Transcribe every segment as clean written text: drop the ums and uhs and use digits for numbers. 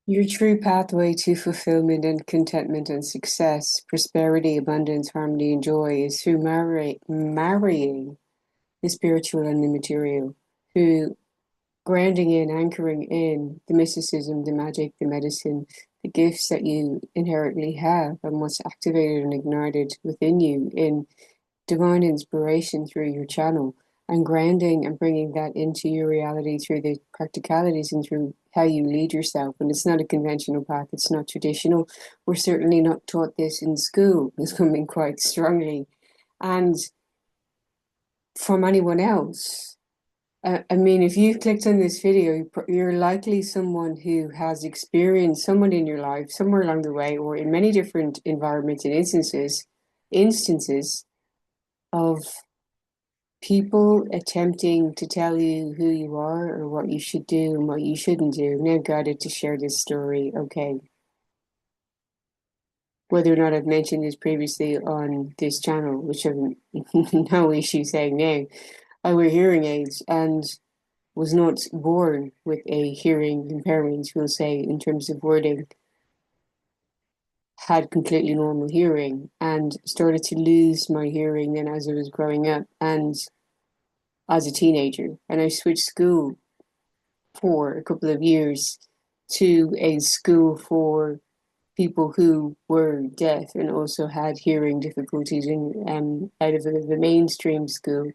Your true pathway to fulfillment and contentment and success, prosperity, abundance, harmony, and joy is through marrying the spiritual and the material, through grounding in, anchoring in the mysticism, the magic, the medicine, the gifts that you inherently have, and what's activated and ignited within you in divine inspiration through your channel, and grounding and bringing that into your reality through the practicalities and through how you lead yourself. And it's not a conventional path, it's not traditional. We're certainly not taught this in school, it's coming quite strongly. And from anyone else, I mean, if you've clicked on this video, you're likely someone who has experienced someone in your life somewhere along the way, or in many different environments and instances of people attempting to tell you who you are or what you should do and what you shouldn't do. I'm now guided to share this story. Okay. Whether or not I've mentioned this previously on this channel, which I've no issue saying now, I wear hearing aids and was not born with a hearing impairment, we'll say, in terms of wording, had completely normal hearing and started to lose my hearing then as I was growing up and as a teenager. And I switched school for a couple of years to a school for people who were deaf and also had hearing difficulties in out of the mainstream school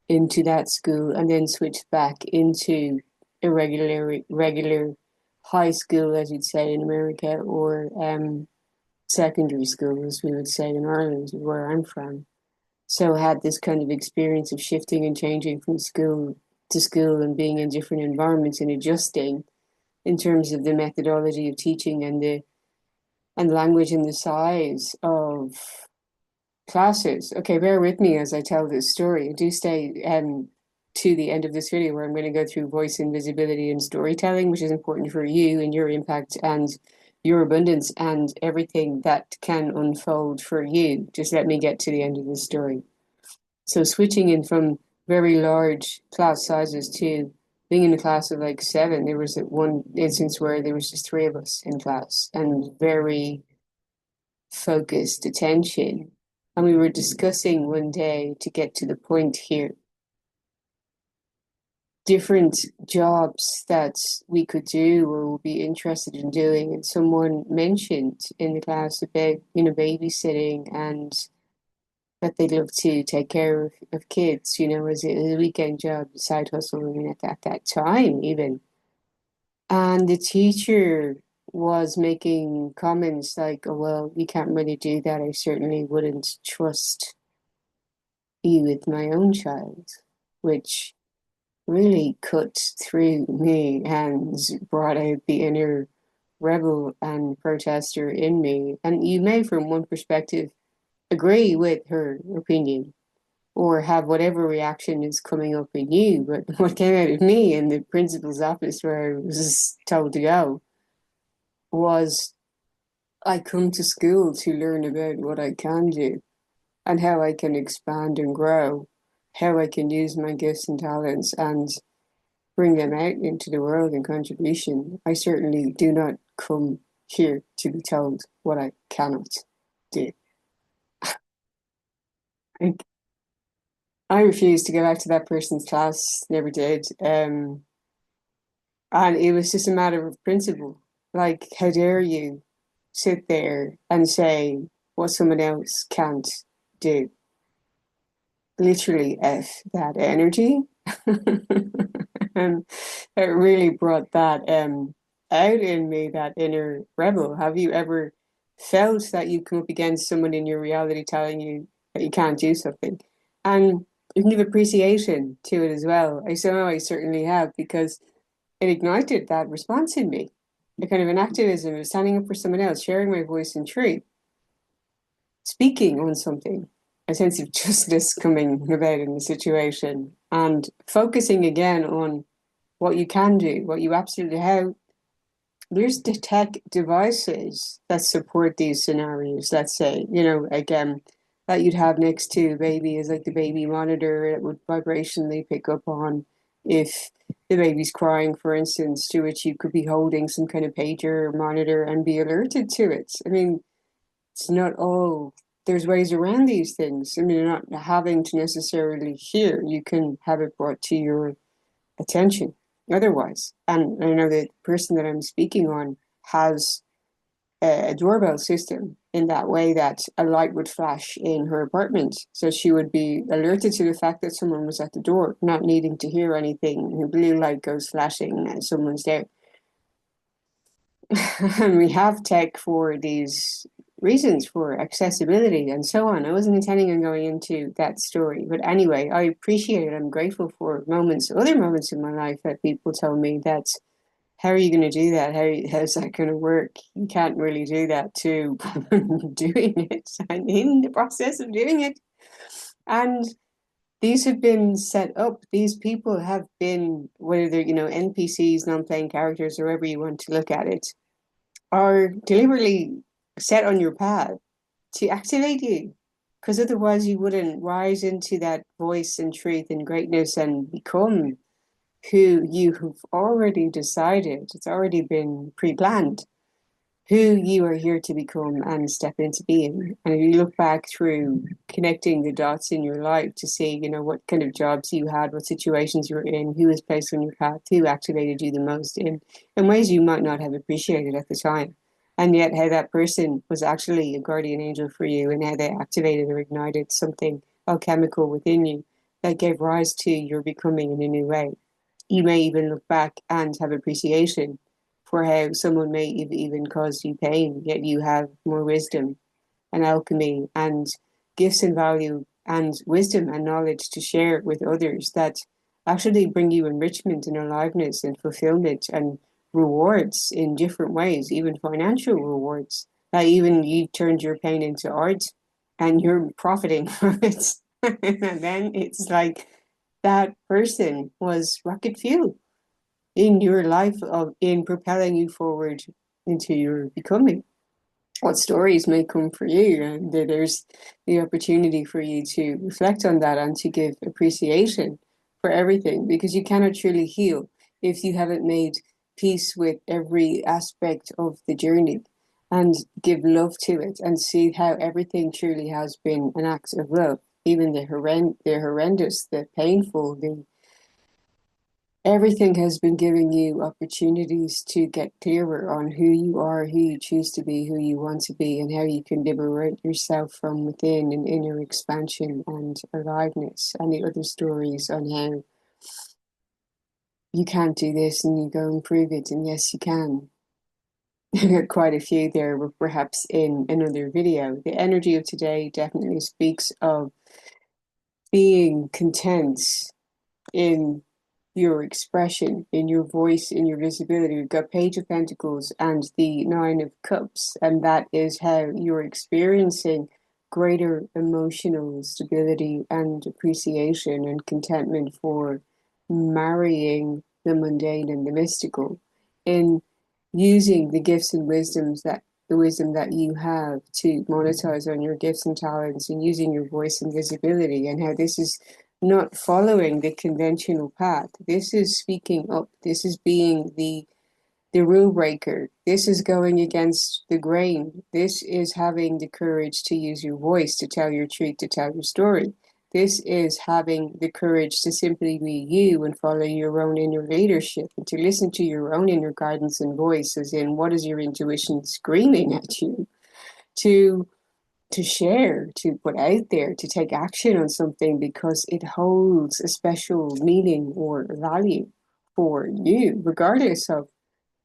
into that school, and then switched back into a regular high school, as you'd say in America, or secondary school, as we would say in Ireland, where I'm from. So I had this kind of experience of shifting and changing from school to school and being in different environments and adjusting in terms of the methodology of teaching and the language and the size of classes. Okay, bear with me as I tell this story. Do stay to the end of this video where I'm going to go through voice invisibility and storytelling, which is important for you and your impact and your abundance and everything that can unfold for you. Just let me get to the end of the story. So switching in from very large class sizes to being in a class of like 7, there was one instance where there was just 3 of us in class and very focused attention. And we were discussing one day to get to the point here different jobs that we could do or would be interested in doing. And someone mentioned in the class about, babysitting and that they'd love to take care of kids, as a weekend job, side hustle, I mean, at that time, even. And the teacher was making comments like, oh, well, you can't really do that. I certainly wouldn't trust you with my own child, which really cut through me and brought out the inner rebel and protester in me. And you may, from one perspective, agree with her opinion or have whatever reaction is coming up in you. But what came out of me in the principal's office where I was told to go was I come to school to learn about what I can do and how I can expand and grow, how I can use my gifts and talents and bring them out into the world in contribution. I certainly do not come here to be told what I cannot do. I refused to go back to that person's class, never did. And it was just a matter of principle. Like, how dare you sit there and say what someone else can't do? Literally F that energy. And it really brought that out in me, that inner rebel. Have you ever felt that you come up against someone in your reality telling you that you can't do something? And you can give appreciation to it as well. I certainly have, because it ignited that response in me. A kind of an activism of standing up for someone else, sharing my voice in truth, speaking on something, a sense of justice coming about in the situation, and focusing again on what you can do, what you absolutely have. There's the tech devices that support these scenarios. Let's say, again, that you'd have next to a baby is like the baby monitor. It would vibrationally pick up on if the baby's crying, for instance, to which you could be holding some kind of pager or monitor and be alerted to it. I mean, it's not all, there's ways around these things. I mean, you're not having to necessarily hear, you can have it brought to your attention otherwise. And I know the person that I'm speaking on has a doorbell system in that way, that a light would flash in her apartment. So she would be alerted to the fact that someone was at the door, not needing to hear anything. Her blue light goes flashing and someone's there. And we have tech for these reasons, for accessibility and so on. I wasn't intending on going into that story, but anyway, I appreciate it. I'm grateful for moments, other moments in my life that people tell me that, how are you going to do that? How's that going to work? You can't really do that, to doing it and in the process of doing it. And these have been set up. These people have been, whether they're, NPCs, non-playing characters, or however you want to look at it, are deliberately set on your path to activate you. Because otherwise you wouldn't rise into that voice and truth and greatness and become who you have already decided, it's already been pre-planned, who you are here to become and step into being. And if you look back through connecting the dots in your life to see, what kind of jobs you had, what situations you were in, who was placed on your path, who activated you the most in ways you might not have appreciated at the time. And yet how that person was actually a guardian angel for you, and how they activated or ignited something alchemical within you that gave rise to your becoming in a new way. You may even look back and have appreciation for how someone may even cause you pain, yet you have more wisdom and alchemy and gifts and value and wisdom and knowledge to share with others that actually bring you enrichment and aliveness and fulfillment and rewards in different ways, even financial rewards. That even you turned your pain into art and you're profiting from it. And then it's like that person was rocket fuel in your life, in propelling you forward into your becoming. What stories may come for you, and there's the opportunity for you to reflect on that and to give appreciation for everything, because you cannot truly heal if you haven't made peace with every aspect of the journey and give love to it and see how everything truly has been an act of love, even the horrendous, the painful, the everything has been giving you opportunities to get clearer on who you are, who you choose to be, who you want to be, and how you can liberate yourself from within, and inner expansion and aliveness. And the other stories on how you can't do this and you go and prove it, and yes, you can. Quite a few there, but perhaps in another video. The energy of today definitely speaks of being content in your expression, in your voice, in your visibility. We've got Page of Pentacles and the Nine of Cups, and that is how you're experiencing greater emotional stability and appreciation and contentment for marrying the mundane and the mystical, in using the gifts and wisdoms that the wisdom that you have to monetize on your gifts and talents, and using your voice and visibility, and how this is not following the conventional path. This is speaking up. This is being the rule breaker. This is going against the grain. This is having the courage to use your voice, to tell your truth, to tell your story. This is having the courage to simply be you and follow your own inner leadership, and to listen to your own inner guidance and voice, as in, what is your intuition screaming at you? To share, to put out there, to take action on something because it holds a special meaning or value for you, regardless of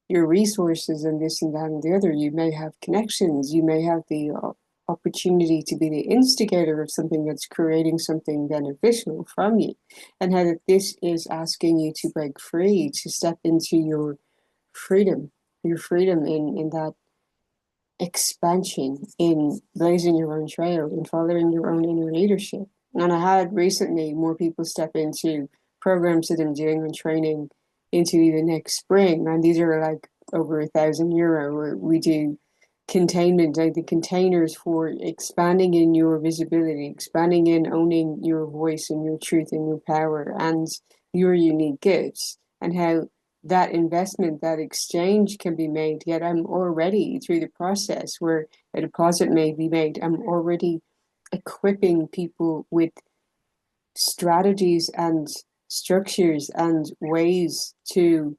your resources and this and that and the other. You may have connections, you may have the opportunity to be the instigator of something that's creating something beneficial from you, and how that this is asking you to break free, to step into your freedom in that expansion, in blazing your own trail, in following your own inner leadership. And I had recently more people step into programs that I'm doing and training into even next spring. And these are like over €1,000, where we do containment, like the containers for expanding in your visibility, expanding in owning your voice and your truth and your power and your unique gifts, and how that investment, that exchange can be made. Yet I'm already through the process where a deposit may be made. I'm already equipping people with strategies and structures and ways to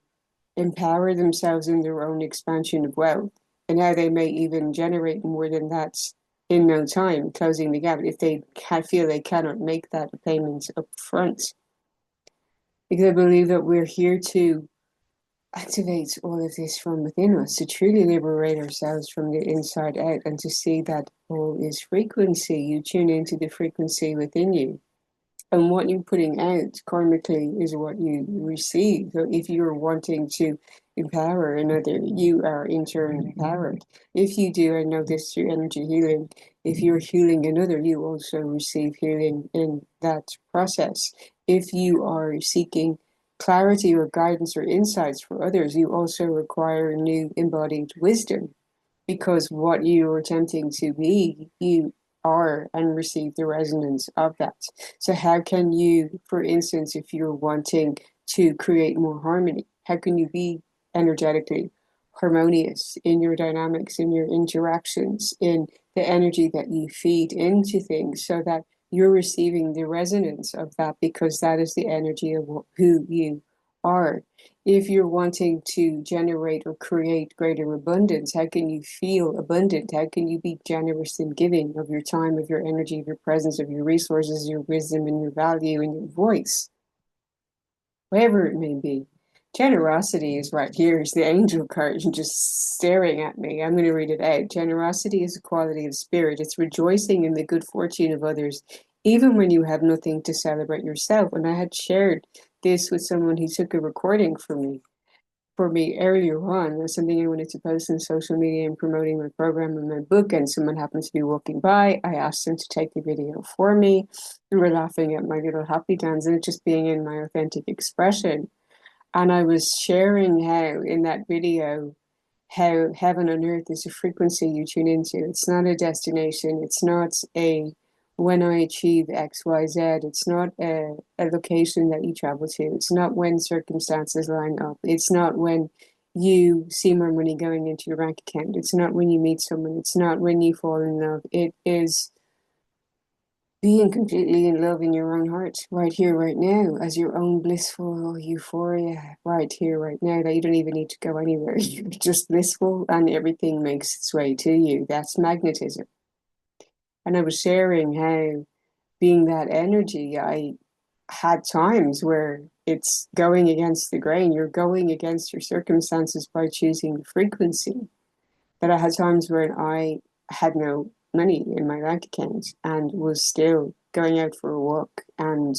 empower themselves in their own expansion of wealth, and how they may even generate more than that in no time, closing the gap if they feel they cannot make that payment up front. Because I believe that we're here to activate all of this from within us, to truly liberate ourselves from the inside out, and to see that all is frequency. You tune into the frequency within you. And what you're putting out karmically is what you receive. So if you're wanting to empower another, you are in turn empowered. If you do, I know this through energy healing, if you're healing another, you also receive healing in that process. If you are seeking clarity or guidance or insights for others, you also require new embodied wisdom, because what you are attempting to be, you are and receive the resonance of that. So how can you, for instance, if you're wanting to create more harmony, how can you be energetically harmonious in your dynamics, in your interactions, in the energy that you feed into things, so that you're receiving the resonance of that, because that is the energy of who you are. If you're wanting to generate or create greater abundance, how can you feel abundant? How can you be generous in giving of your time, of your energy, of your presence, of your resources, your wisdom, and your value, and your voice? Whatever it may be. Generosity is right here. Is the angel card just staring at me. I'm going to read it out. Generosity is a quality of spirit. It's rejoicing in the good fortune of others, even when you have nothing to celebrate yourself. And I had shared this with someone who took a recording for me earlier on. It was something I wanted to post on social media and promoting my program and my book, and someone happened to be walking by. I asked them to take the video for me. We were laughing at my little happy dance and just being in my authentic expression. And I was sharing how in that video, how heaven on earth is a frequency you tune into. It's not a destination. It's not a when I achieve X, Y, Z. It's not a location that you travel to. It's not when circumstances line up. It's not when you see more money going into your bank account. It's not when you meet someone. It's not when you fall in love. It is being completely in love in your own heart, right here, right now, as your own blissful euphoria, right here, right now, that you don't even need to go anywhere. You're just blissful and everything makes its way to you. That's magnetism. And I was sharing how, being that energy, I had times where it's going against the grain. You're going against your circumstances by choosing frequency. But I had times when I had no money in my bank account and was still going out for a walk and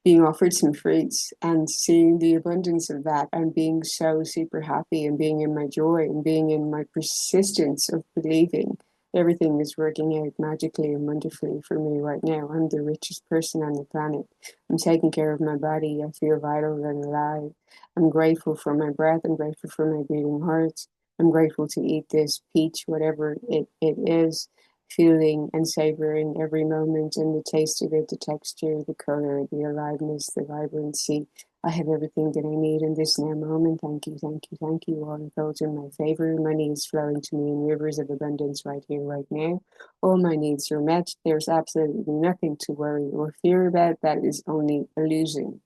being offered some fruits and seeing the abundance of that and being so super happy and being in my joy and being in my persistence of believing everything is working out magically and wonderfully for me right now. I'm the richest person on the planet. I'm taking care of my body. I feel vital and alive. I'm grateful for my breath. I'm grateful for my beating heart. I'm grateful to eat this peach, whatever it is, feeling and savoring every moment and the taste of it, the texture, the color, the aliveness, the vibrancy. I have everything that I need in this now moment. Thank you, thank you, thank you. All of those in my favor. Money is flowing to me in rivers of abundance right here, right now. All my needs are met. There's absolutely nothing to worry or fear about. That is only illusion.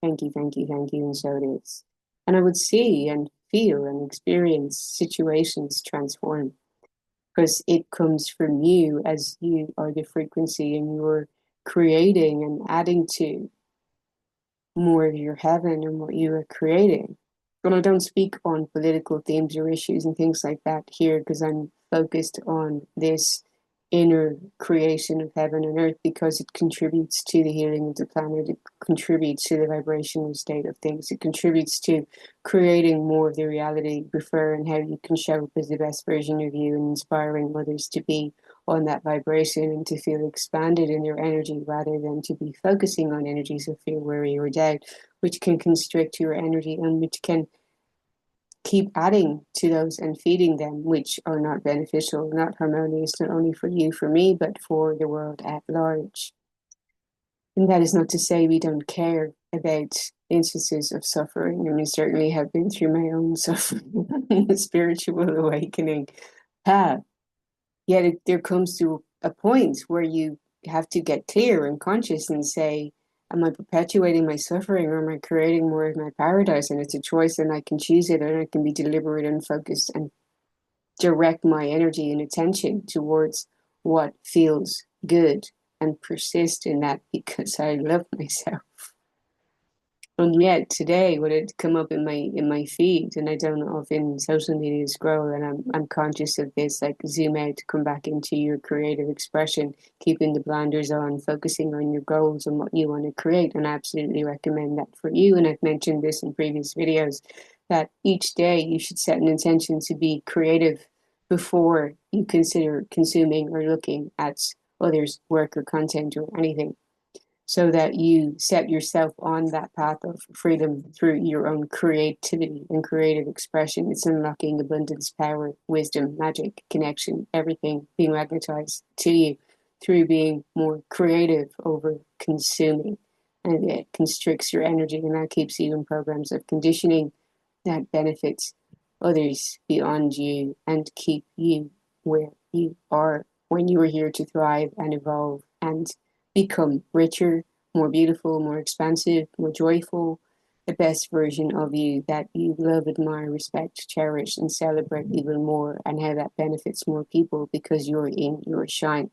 Thank you, thank you, thank you. And so it is. And I would see and feel and experience situations transform, because it comes from you, as you are the frequency and you're creating and adding to more of your heaven and what you are creating. And I don't speak on political themes or issues and things like that here, because I'm focused on this inner creation of heaven and earth, because it contributes to the healing of the planet. It contributes to the vibrational state of things. It contributes to creating more of the reality you prefer, and how you can show up as the best version of you and inspiring others to be on that vibration and to feel expanded in their energy, rather than to be focusing on energies of fear, worry, or doubt, which can constrict your energy and which can keep adding to those and feeding them, which are not beneficial, not harmonious, not only for you, for me, but for the world at large. And that is not to say we don't care about instances of suffering. I mean, certainly have been through my own suffering, spiritual awakening path. Yet there comes to a point where you have to get clear and conscious and say, am I perpetuating my suffering, or am I creating more of my paradise? And it's a choice, and I can choose it, and I can be deliberate and focused and direct my energy and attention towards what feels good and persist in that because I love myself. And yet today, when it come up in my feed, and I don't often social media scroll, and I'm conscious of this, like zoom out, come back into your creative expression, keeping the blinders on, focusing on your goals and what you want to create. And I absolutely recommend that for you. And I've mentioned this in previous videos, that each day you should set an intention to be creative before you consider consuming or looking at others' work or content or anything, so that you set yourself on that path of freedom through your own creativity and creative expression. It's unlocking abundance, power, wisdom, magic, connection, everything being magnetized to you through being more creative over consuming. And it constricts your energy, and that keeps you in programs of conditioning that benefits others beyond you and keep you where you are when you are here to thrive and evolve and become richer, more beautiful, more expansive, more joyful, the best version of you that you love, admire, respect, cherish, and celebrate even more, and how that benefits more people because you're in your shine.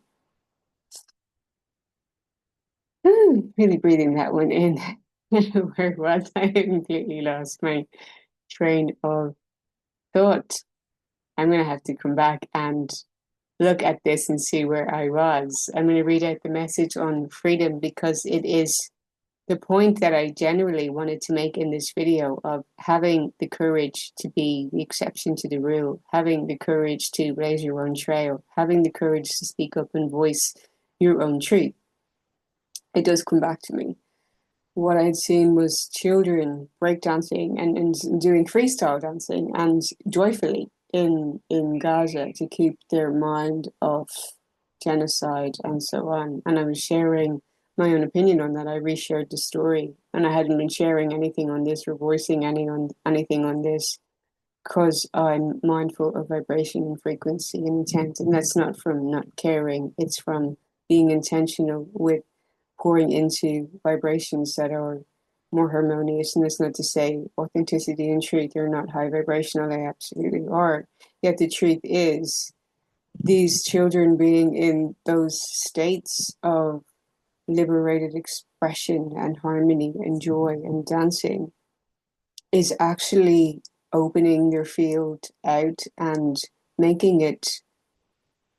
Really breathing that one in. Where was I? Completely lost my train of thought. I'm going to have to come back and look at this and see where I was. I'm going to read out the message on freedom because it is the point that I generally wanted to make in this video, of having the courage to be the exception to the rule, having the courage to blaze your own trail, having the courage to speak up and voice your own truth. It does come back to me. What I'd seen was children breakdancing and doing freestyle dancing and joyfully in Gaza to keep their mind off genocide and so on. And I was sharing my own opinion on that. I reshared the story, and I hadn't been sharing anything on this or voicing anything on this because I'm mindful of vibration and frequency and intent. And that's not from not caring, it's from being intentional with pouring into vibrations that are more harmonious. And that's not to say authenticity and truth are not high vibrational, they absolutely are. Yet the truth is, these children being in those states of liberated expression and harmony and joy and dancing is actually opening their field out and making it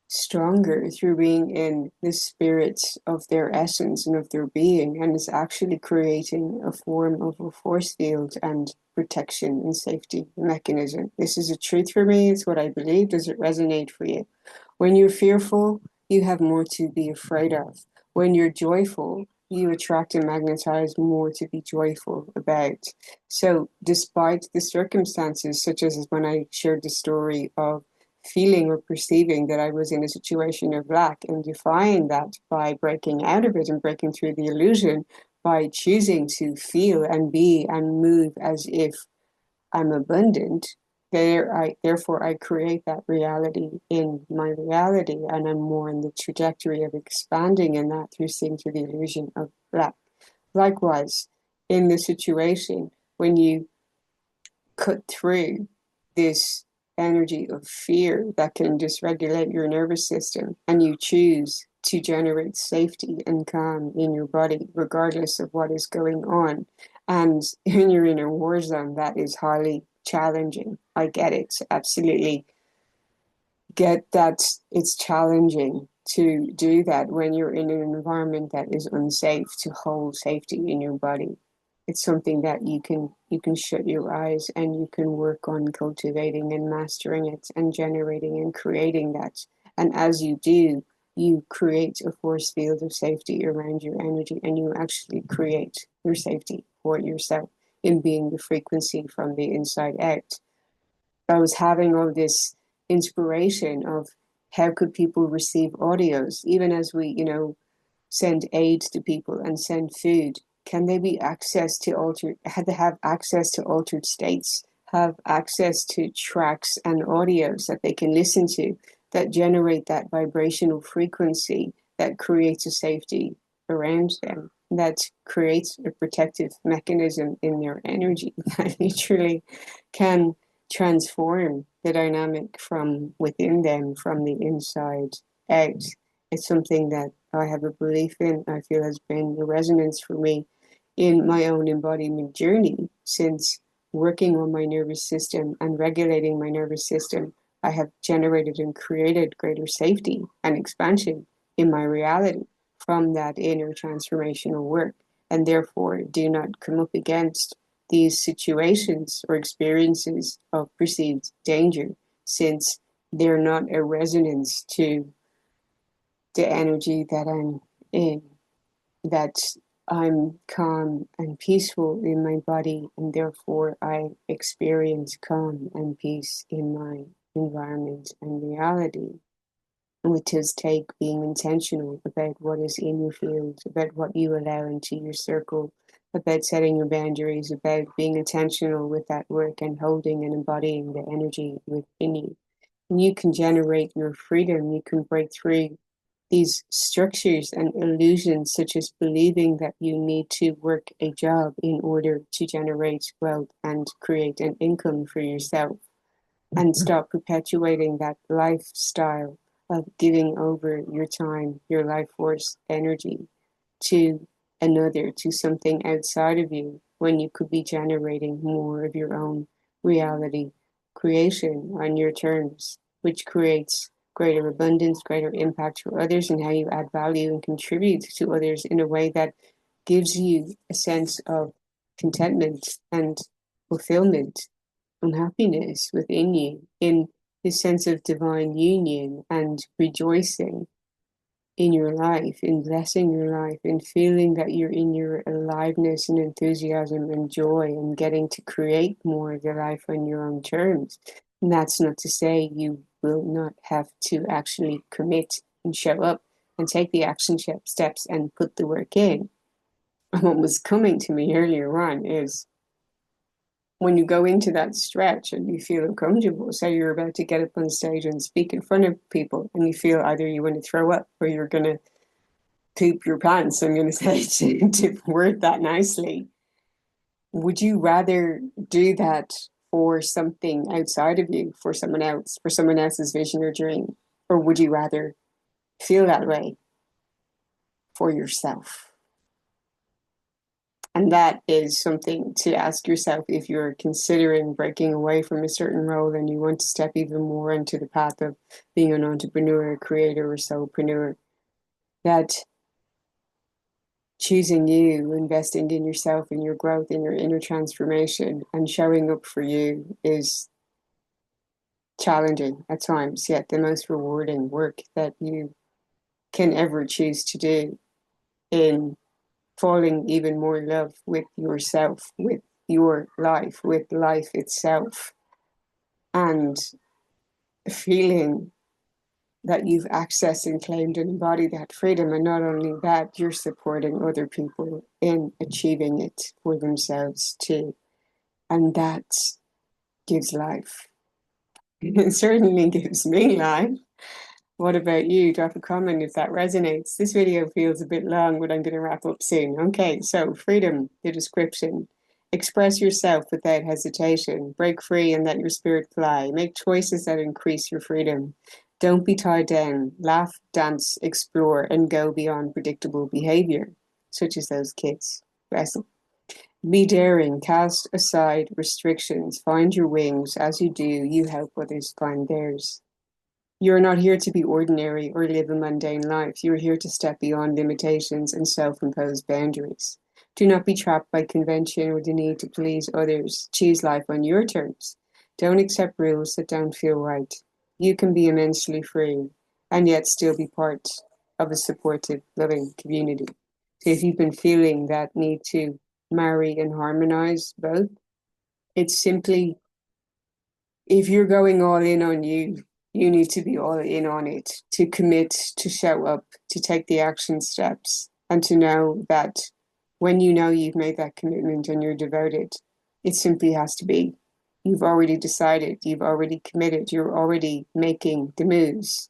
stronger through being in the spirits of their essence and of their being, and is actually creating a form of a force field and protection and safety mechanism. This is a truth for me. It's what I believe. Does it resonate for you? When you're fearful, you have more to be afraid of. When you're joyful, you attract and magnetize more to be joyful about. So despite the circumstances, such as when I shared the story of feeling or perceiving that I was in a situation of lack, and defying that by breaking out of it and breaking through the illusion, by choosing to feel and be and move as if I'm abundant, therefore I create that reality in my reality, and I'm more in the trajectory of expanding in that through seeing through the illusion of lack. Likewise, in the situation when you cut through this energy of fear that can dysregulate your nervous system, and you choose to generate safety and calm in your body regardless of what is going on, and when you're in a war zone, that is highly challenging. I get it, absolutely get that. It's challenging to do that when you're in an environment that is unsafe, to hold safety in your body. It's something that you can shut your eyes and you can work on cultivating and mastering it and generating and creating that. And as you do, you create a force field of safety around your energy, and you actually create your safety for yourself in being the frequency from the inside out. I was having all this inspiration of how could people receive audios, even as we, send aid to people and send food? Can they be access to have access to altered states, have access to tracks and audios that they can listen to that generate that vibrational frequency that creates a safety around them, that creates a protective mechanism in their energy that literally can transform the dynamic from within them, from the inside out? It's something that I have a belief in, I feel has been a resonance for me in my own embodiment journey. Since working on my nervous system and regulating my nervous system, I have generated and created greater safety and expansion in my reality from that inner transformational work, and therefore do not come up against these situations or experiences of perceived danger, since they're not a resonance to the energy that I'm in, that I'm calm and peaceful in my body, and therefore I experience calm and peace in my environment and reality. Which does take being intentional about what is in your field, about what you allow into your circle, about setting your boundaries, about being intentional with that work and holding and embodying the energy within you. And you can generate your freedom, you can break through these structures and illusions, such as believing that you need to work a job in order to generate wealth and create an income for yourself, and stop perpetuating that lifestyle of giving over your time, your life force, energy to another, to something outside of you, when you could be generating more of your own reality creation on your terms, which creates greater abundance, greater impact for others, and how you add value and contribute to others in a way that gives you a sense of contentment and fulfillment and happiness within you, in this sense of divine union and rejoicing in your life, in blessing your life, in feeling that you're in your aliveness and enthusiasm and joy and getting to create more of your life on your own terms. And that's not to say you will not have to actually commit and show up and take the action steps and put the work in. And what was coming to me earlier on is, when you go into that stretch and you feel uncomfortable, say you're about to get up on stage and speak in front of people, and you feel either you want to throw up or you're going to poop your pants, I'm going to say, to word that nicely, would you rather do that for something outside of you, for someone else, for someone else's vision or dream? Or would you rather feel that way for yourself? And that is something to ask yourself if you're considering breaking away from a certain role and you want to step even more into the path of being an entrepreneur, creator, or solopreneur. That choosing you, investing in yourself, in your growth, in your inner transformation, and showing up for you is challenging at times, yet the most rewarding work that you can ever choose to do, in falling even more in love with yourself, with your life, with life itself, and feeling that you've accessed and claimed and embodied that freedom. And not only that, you're supporting other people in achieving it for themselves too. And that gives life. It certainly gives me life. What about you? Drop a comment if that resonates. This video feels a bit long, but I'm going to wrap up soon. Okay, so freedom, the description. Express yourself without hesitation. Break free and let your spirit fly. Make choices that increase your freedom. Don't be tied down. Laugh, dance, explore, and go beyond predictable behavior, such as those kids wrestle. Be daring. Cast aside restrictions. Find your wings. As you do, you help others find theirs. You're not here to be ordinary or live a mundane life. You're here to step beyond limitations and self-imposed boundaries. Do not be trapped by convention or the need to please others. Choose life on your terms. Don't accept rules that don't feel right. You can be immensely free and yet still be part of a supportive, loving community. So if you've been feeling that need to marry and harmonize both, it's simply, if you're going all in on you, You need to be all in on it, to commit, to show up, to take the action steps, and to know that when you know you've made that commitment and you're devoted, it simply has to be. You've already decided, you've already committed, you're already making the moves.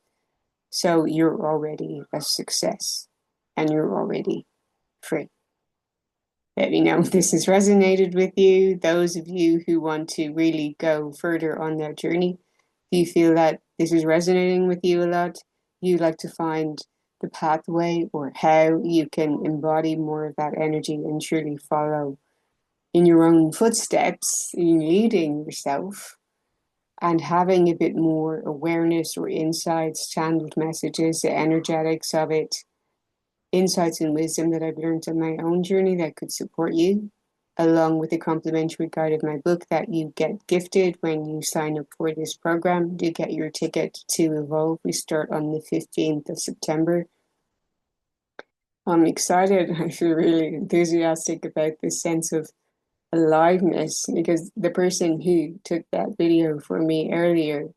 So you're already a success and you're already free. Let me know if this has resonated with you. Those of you who want to really go further on their journey, if you feel that this is resonating with you a lot, you like to find the pathway or how you can embody more of that energy and truly follow in your own footsteps, in leading yourself and having a bit more awareness or insights, channeled messages, the energetics of it, insights and wisdom that I've learned on my own journey that could support you, along with a complimentary guide of my book that you get gifted when you sign up for this program. You get your ticket to Evolve. We start on the 15th of September. I'm excited. I feel really enthusiastic about this sense of aliveness because the person who took that video for me earlier,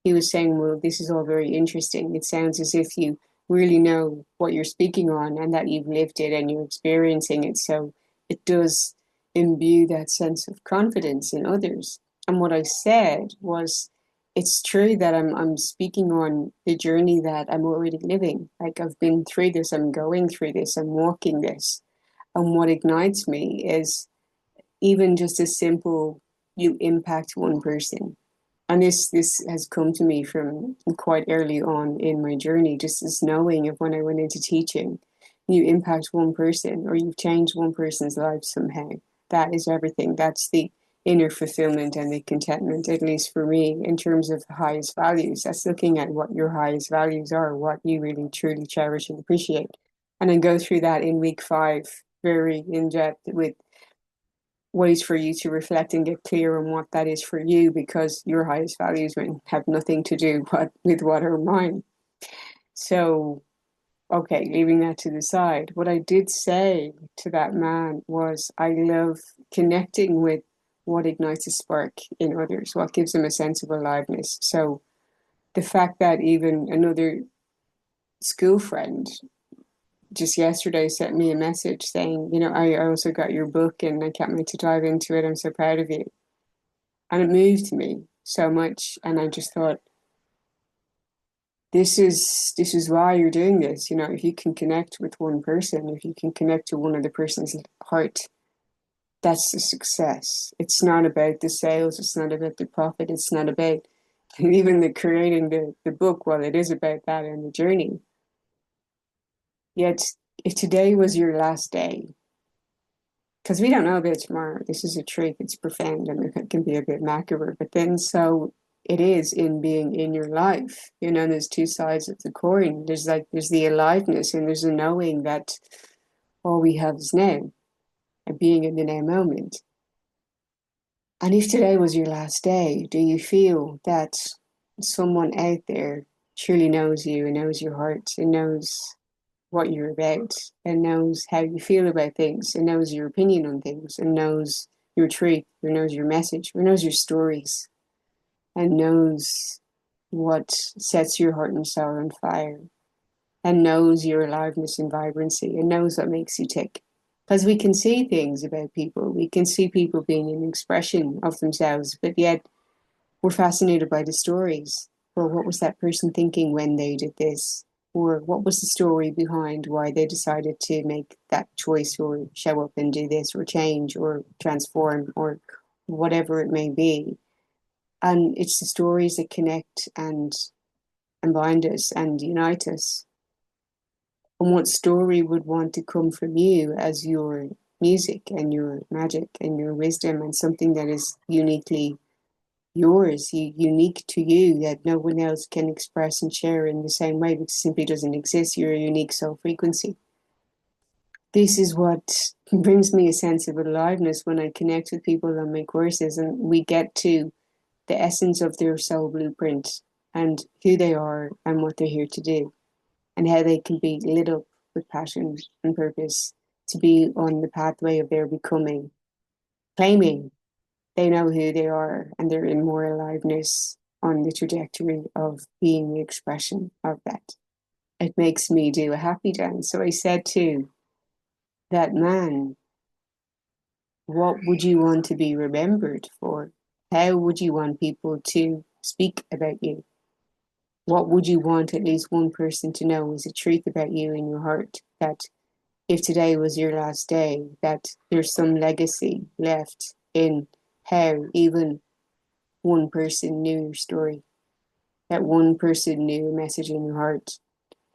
he was saying, well, this is all very interesting. It sounds as if you really know what you're speaking on and that you've lived it and you're experiencing it. So it does imbue that sense of confidence in others. And what I said was, it's true that I'm speaking on the journey that I'm already living. Like I've been through this, I'm going through this, I'm walking this. And what ignites me is even just a simple, you impact one person. And this has come to me from quite early on in my journey, just this knowing of when I went into teaching, you impact one person or you've changed one person's life somehow. That is everything. That's the inner fulfillment and the contentment, at least for me, in terms of the highest values. That's looking at what your highest values are, what you really truly cherish and appreciate. And I go through that in week 5, very in depth with ways for you to reflect and get clear on what that is for you, because your highest values have nothing to do with what are mine. So, okay, leaving that to the side, what I did say to that man was, I love connecting with what ignites a spark in others, what gives them a sense of aliveness. So the fact that even another school friend just yesterday sent me a message saying, I also got your book and I can't wait to dive into it. I'm so proud of you. And it moved me so much. And I just thought, this is why you're doing this. If you can connect with one person, if you can connect to one other person's heart, that's the success. It's not about the sales, it's not about the profit, it's not about even the creating the book. Well, it is about that and the journey. Yet if today was your last day, because we don't know about tomorrow. This is a trick. It's profound and it can be a bit macabre. But then so it is in being in your life. There's two sides of the coin. There's the aliveness and there's a knowing that all we have is now and being in the now moment. And if today was your last day, do you feel that someone out there truly knows you and knows your heart and knows what you're about and knows how you feel about things and knows your opinion on things and knows your truth or knows your message or knows your stories and knows what sets your heart and soul on fire and knows your aliveness and vibrancy and knows what makes you tick? Because we can see things about people. We can see people being an expression of themselves, but yet we're fascinated by the stories. Or what was that person thinking when they did this? Or what was the story behind why they decided to make that choice or show up and do this or change or transform or whatever it may be. And it's the stories that connect and bind us and unite us. And what story would want to come from you as your music and your magic and your wisdom and something that is uniquely yours, unique to you, that no one else can express and share in the same way because it simply doesn't exist. You're a unique soul frequency. This is what brings me a sense of aliveness when I connect with people on my courses and we get to the essence of their soul blueprint and who they are and what they're here to do and how they can be lit up with passion and purpose to be on the pathway of their becoming, claiming they know who they are and they're in more aliveness on the trajectory of being the expression of that. It makes me do a happy dance. So I said to that man, what would you want to be remembered for? How would you want people to speak about you? What would you want at least one person to know is a truth about you in your heart? That if today was your last day, that there's some legacy left in how even one person knew your story, that one person knew a message in your heart,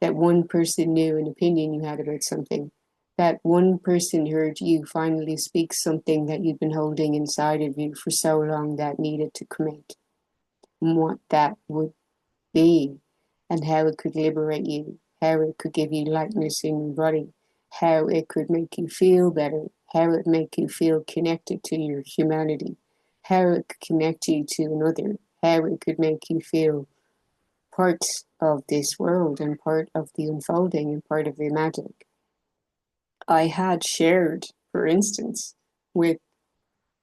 that one person knew an opinion you had about something, that one person heard you finally speak something that you'd been holding inside of you for so long that needed to come out, and what that would be, and how it could liberate you, how it could give you lightness in your body, how it could make you feel better, how it make you feel connected to your humanity, how it could connect you to another, how it could make you feel part of this world and part of the unfolding and part of the magic. I had shared, for instance, with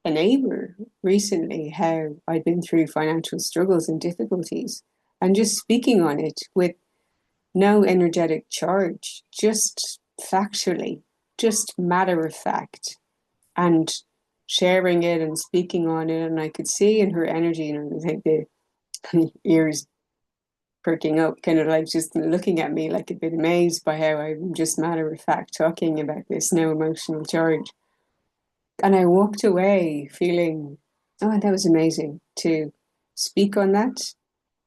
a neighbor recently how I'd been through financial struggles and difficulties, and just speaking on it with no energetic charge, just factually, just matter of fact, and sharing it and speaking on it. And I could see in her energy, and I was like the ears perking up, kind of like just looking at me like a bit amazed by how I'm just matter of fact talking about this, no emotional charge. And I walked away feeling, oh, that was amazing to speak on that.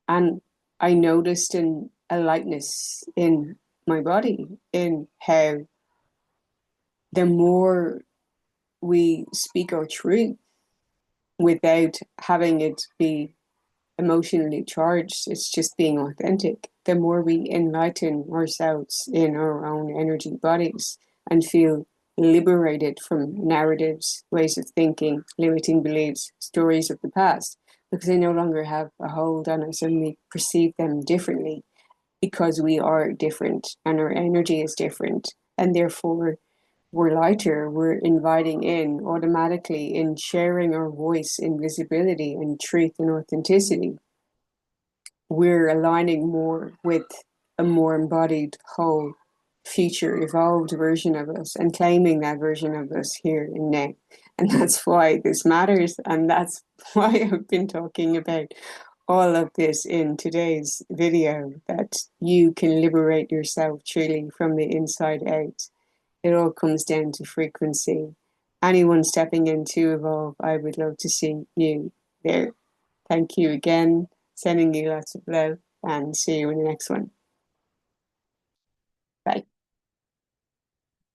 And I noticed a lightness in my body, in how the more we speak our truth without having it be emotionally charged, it's just being authentic, the more we enlighten ourselves in our own energy bodies and feel liberated from narratives, ways of thinking, limiting beliefs, stories of the past, because they no longer have a hold on us and we perceive them differently because we are different and our energy is different. And therefore, we're lighter, we're inviting in automatically in sharing our voice in visibility and truth and authenticity. We're aligning more with a more embodied, whole, future, evolved version of us and claiming that version of us here and now. And that's why this matters. And that's why I've been talking about all of this in today's video, that you can liberate yourself truly from the inside out. It all comes down to frequency. Anyone stepping in to evolve, I would love to see you there. Thank you again. Sending you lots of love and see you in the next one. Bye.